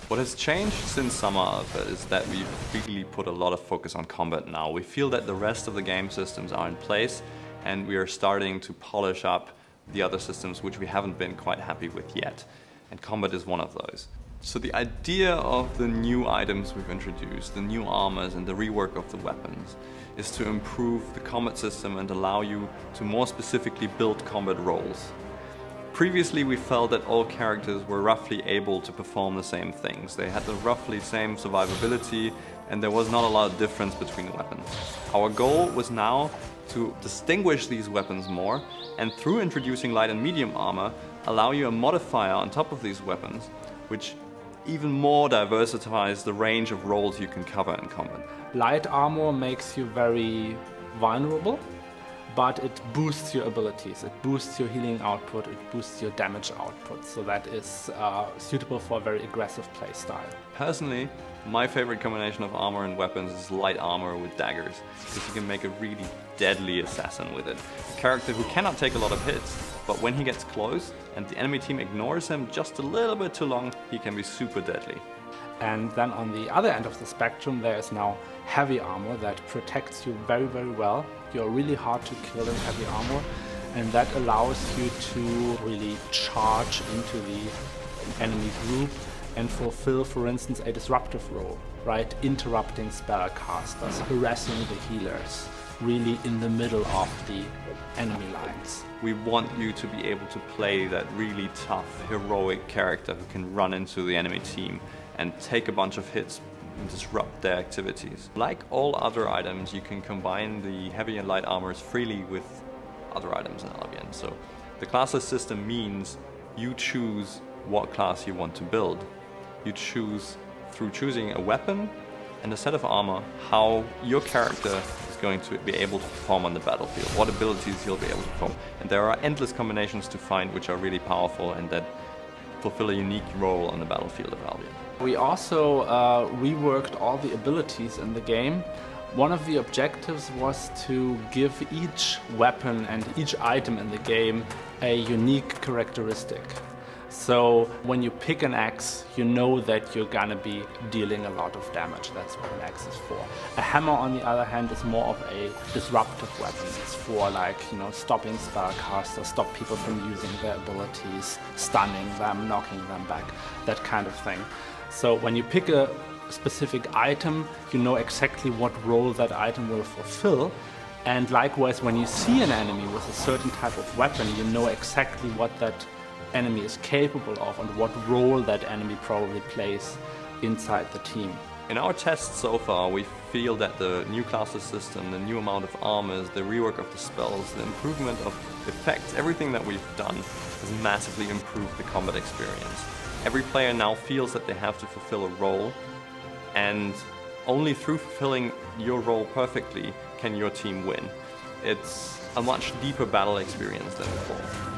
What has changed since Summer Alpha is that we've really put a lot of focus on combat now. We feel that the rest of the game systems are in place and we are starting to polish up the other systems which we haven't been quite happy with yet. And combat is one of those. So the idea of the new items we've introduced, the new armors and the rework of the weapons, is to improve the combat system and allow you to more specifically build combat roles. Previously we felt that all characters were roughly able to perform the same things. They had the roughly same survivability and there was not a lot of difference between the weapons. Our goal was now to distinguish these weapons more and through introducing light and medium armor allow you a modifier on top of these weapons which even more diversifies the range of roles you can cover in combat. Light armor makes you very vulnerable, but it boosts your abilities, it boosts your healing output, it boosts your damage output, so that is suitable for a very aggressive playstyle. Personally, my favorite combination of armor and weapons is light armor with daggers, because you can make a really deadly assassin with it. A character who cannot take a lot of hits, but when he gets close and the enemy team ignores him just a little bit too long, he can be super deadly. And then on the other end of the spectrum there is now heavy armor that protects you very, very well. You're really hard to kill in heavy armor, and that allows you to really charge into the enemy group and fulfill, for instance, a disruptive role, right? Interrupting spellcasters, harassing the healers, really in the middle of the enemy lines. We want you to be able to play that really tough, heroic character who can run into the enemy team and take a bunch of hits and disrupt their activities. Like all other items, you can combine the heavy and light armors freely with other items in Albion. So the classes system means you choose what class you want to build. You choose, through choosing a weapon and a set of armor, how your character is going to be able to perform on the battlefield, what abilities he'll be able to perform. And there are endless combinations to find which are really powerful and that fulfill a unique role on the battlefield of Albion. We also reworked all the abilities in the game. One of the objectives was to give each weapon and each item in the game a unique characteristic. So when you pick an axe, you know that you're gonna be dealing a lot of damage. That's what an axe is for. A hammer, on the other hand, is more of a disruptive weapon. It's for, like, you know, stopping spellcasters, stop people from using their abilities, stunning them, knocking them back, that kind of thing. So when you pick a specific item, you know exactly what role that item will fulfill. And likewise, when you see an enemy with a certain type of weapon, you know exactly what that enemy is capable of and what role that enemy probably plays inside the team. In our tests so far, we feel that the new classes system, the new amount of armors, the rework of the spells, the improvement of effects, everything that we've done has massively improved the combat experience. Every player now feels that they have to fulfill a role, and only through fulfilling your role perfectly can your team win. It's a much deeper battle experience than before.